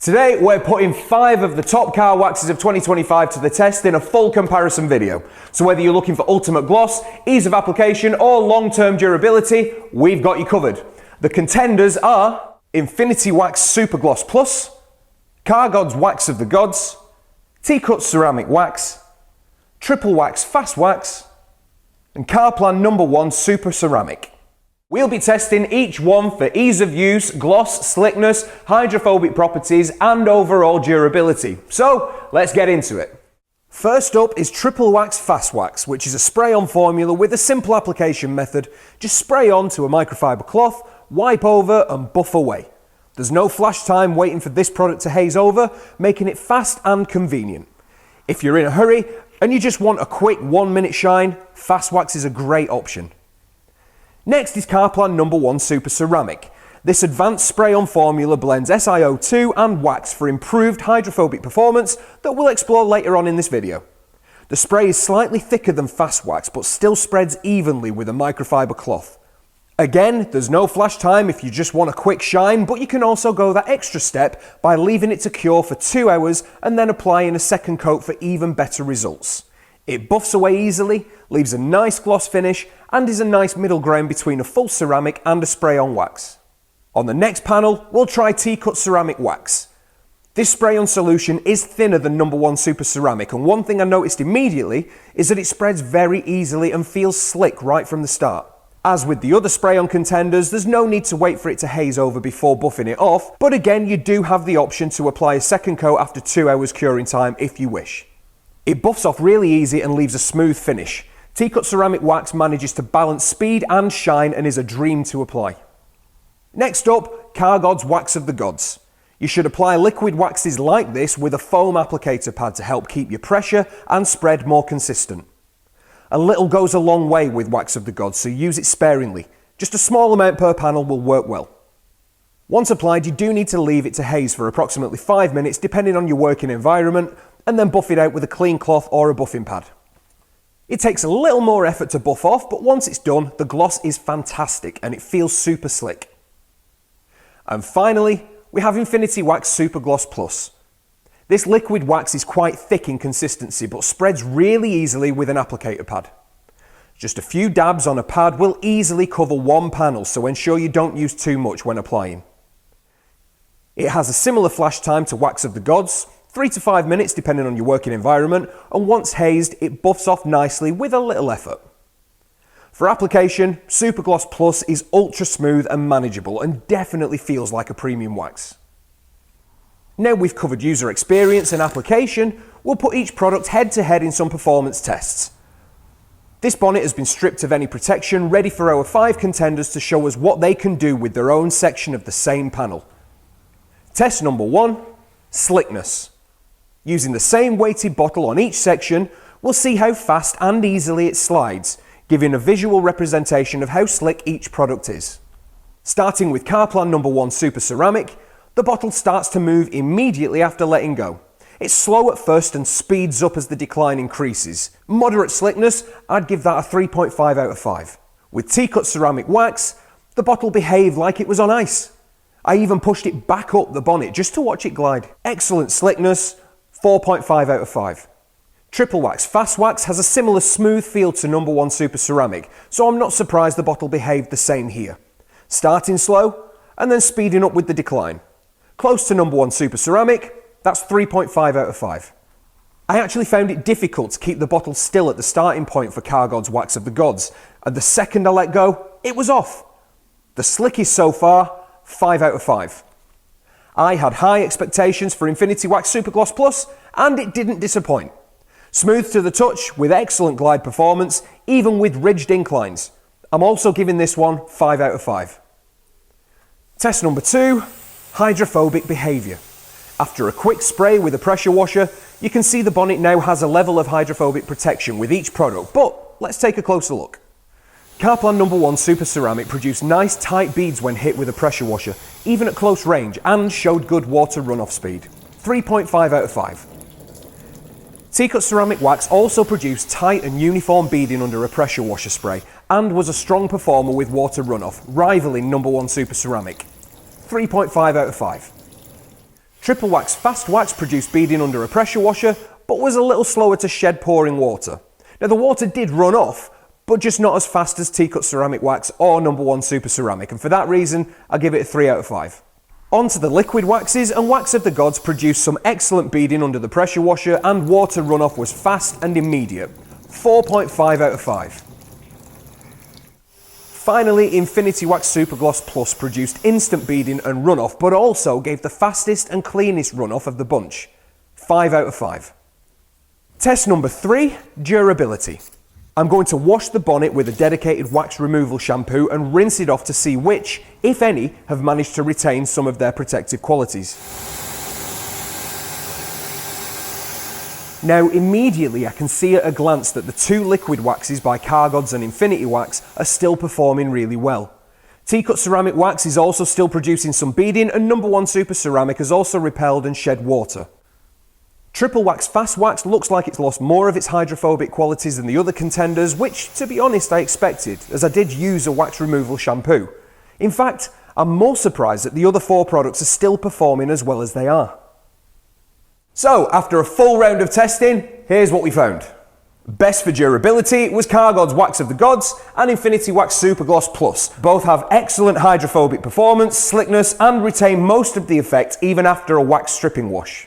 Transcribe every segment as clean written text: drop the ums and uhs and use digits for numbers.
Today we're putting 5 of the top car waxes of 2025 to the test in a full comparison video. So whether you're looking for ultimate gloss, ease of application or long-term durability, we've got you covered. The contenders are Infinity Wax Super Gloss Plus, Car God's Wax of the Gods, T-Cut Ceramic Wax, Triple Wax Fast Wax, and Carplan No. 1 Super Ceramic. We'll be testing each one for ease of use, gloss, slickness, hydrophobic properties, and overall durability. So, let's get into it. First up is Triple Wax Fast Wax, which is a spray-on formula with a simple application method. Just spray onto a microfiber cloth, wipe over, and buff away. There's no flash time waiting for this product to haze over, making it fast and convenient. If you're in a hurry and you just want a quick 1-minute shine, Fast Wax is a great option. Next is Carplan No. 1 Super Ceramic. This advanced spray-on formula blends SiO2 and wax for improved hydrophobic performance that we'll explore later on in this video. The spray is slightly thicker than Fast Wax but still spreads evenly with a microfiber cloth. Again, there's no flash time if you just want a quick shine, but you can also go that extra step by leaving it to cure for 2 hours and then applying a second coat for even better results. It buffs away easily, leaves a nice gloss finish, and is a nice middle ground between a full ceramic and a spray-on wax. On the next panel, we'll try T-Cut Ceramic Wax. This spray-on solution is thinner than No. 1 Super Ceramic, and one thing I noticed immediately is that it spreads very easily and feels slick right from the start. As with the other spray-on contenders, there's no need to wait for it to haze over before buffing it off, but again, you do have the option to apply a second coat after 2 hours curing time if you wish. It buffs off really easy and leaves a smooth finish. T-Cut Ceramic Wax manages to balance speed and shine and is a dream to apply. Next up, Car God's Wax of the Gods. You should apply liquid waxes like this with a foam applicator pad to help keep your pressure and spread more consistent. A little goes a long way with Wax of the Gods, so use it sparingly. Just a small amount per panel will work well. Once applied, you do need to leave it to haze for approximately 5 minutes depending on your working environment, and then buff it out with a clean cloth or a buffing pad. It takes a little more effort to buff off, but once it's done, the gloss is fantastic and it feels super slick. And finally, we have Infinity Wax Super Gloss Plus. This liquid wax is quite thick in consistency, but spreads really easily with an applicator pad. Just a few dabs on a pad will easily cover one panel, so ensure you don't use too much when applying. It has a similar flash time to Wax of the Gods, 3 to 5 minutes depending on your working environment, and once hazed, it buffs off nicely with a little effort. For application, Super Gloss Plus is ultra smooth and manageable and definitely feels like a premium wax. Now we've covered user experience and application, we'll put each product head to head in some performance tests. This bonnet has been stripped of any protection, ready for our 5 contenders to show us what they can do with their own section of the same panel. Test number 1, slickness. Using the same weighted bottle on each section, we'll see how fast and easily it slides, giving a visual representation of how slick each product is. Starting with Carplan No. 1 Super Ceramic, the bottle starts to move immediately after letting go. It's slow at first and speeds up as the decline increases. Moderate slickness, I'd give that a 3.5 out of 5. With T-Cut Ceramic Wax, the bottle behaved like it was on ice. I even pushed it back up the bonnet just to watch it glide. Excellent slickness, 4.5 out of 5. Triple Wax Fast Wax has a similar smooth feel to No. 1 Super Ceramic, so I'm not surprised the bottle behaved the same here. Starting slow, and then speeding up with the decline. Close to No. 1 Super Ceramic, that's 3.5 out of 5. I actually found it difficult to keep the bottle still at the starting point for Car God's Wax of the Gods, and the second I let go, it was off. The slickest so far, 5 out of 5. I had high expectations for Infinity Wax Super Gloss Plus, and it didn't disappoint. Smooth to the touch with excellent glide performance, even with ridged inclines. I'm also giving this one 5 out of 5. Test number 2, hydrophobic behaviour. After a quick spray with a pressure washer, you can see the bonnet now has a level of hydrophobic protection with each product, but let's take a closer look. Carplan No. 1 Super Ceramic produced nice tight beads when hit with a pressure washer, even at close range, and showed good water runoff speed. 3.5 out of 5. T-Cut Ceramic Wax also produced tight and uniform beading under a pressure washer spray, and was a strong performer with water runoff, rivaling No. 1 Super Ceramic. 3.5 out of 5. Triple Wax Fast Wax produced beading under a pressure washer, but was a little slower to shed pouring water. Now the water did run off, but just not as fast as T-Cut Ceramic Wax or No. 1 Super Ceramic, and for that reason, I'll give it a 3 out of 5. On to the liquid waxes, and Wax of the Gods produced some excellent beading under the pressure washer, and water runoff was fast and immediate. 4.5 out of 5. Finally, Infinity Wax Super Gloss Plus produced instant beading and runoff, but also gave the fastest and cleanest runoff of the bunch. 5 out of 5. Test number 3, durability. I'm going to wash the bonnet with a dedicated wax removal shampoo and rinse it off to see which, if any, have managed to retain some of their protective qualities. Now immediately I can see at a glance that the 2 liquid waxes by Car Gods and Infinity Wax are still performing really well. T-Cut Ceramic Wax is also still producing some beading, and No. 1 Super Ceramic has also repelled and shed water. Triple Wax Fast Wax looks like it's lost more of its hydrophobic qualities than the other contenders, which, to be honest, I expected, as I did use a wax removal shampoo. In fact, I'm more surprised that the other 4 products are still performing as well as they are. So, after a full round of testing, here's what we found. Best for durability was Car Gods Wax of the Gods and Infinity Wax Super Gloss Plus. Both have excellent hydrophobic performance, slickness, and retain most of the effect even after a wax stripping wash.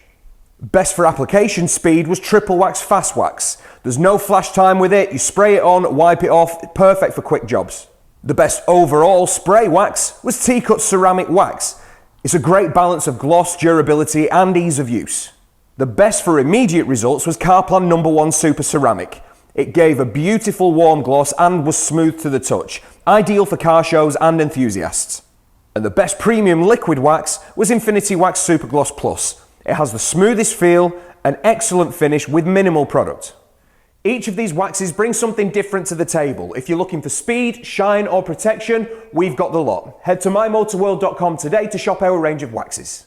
Best for application speed was Triple Wax Fast Wax. There's no flash time with it, you spray it on, wipe it off, perfect for quick jobs. The best overall spray wax was T-Cut Ceramic Wax. It's a great balance of gloss, durability, and ease of use. The best for immediate results was Carplan No. 1 Super Ceramic. It gave a beautiful warm gloss and was smooth to the touch, ideal for car shows and enthusiasts. And the best premium liquid wax was Infinity Wax Super Gloss Plus. It has the smoothest feel, an excellent finish with minimal product. Each of these waxes brings something different to the table. If you're looking for speed, shine, or protection, we've got the lot. Head to mymotorworld.com today to shop our range of waxes.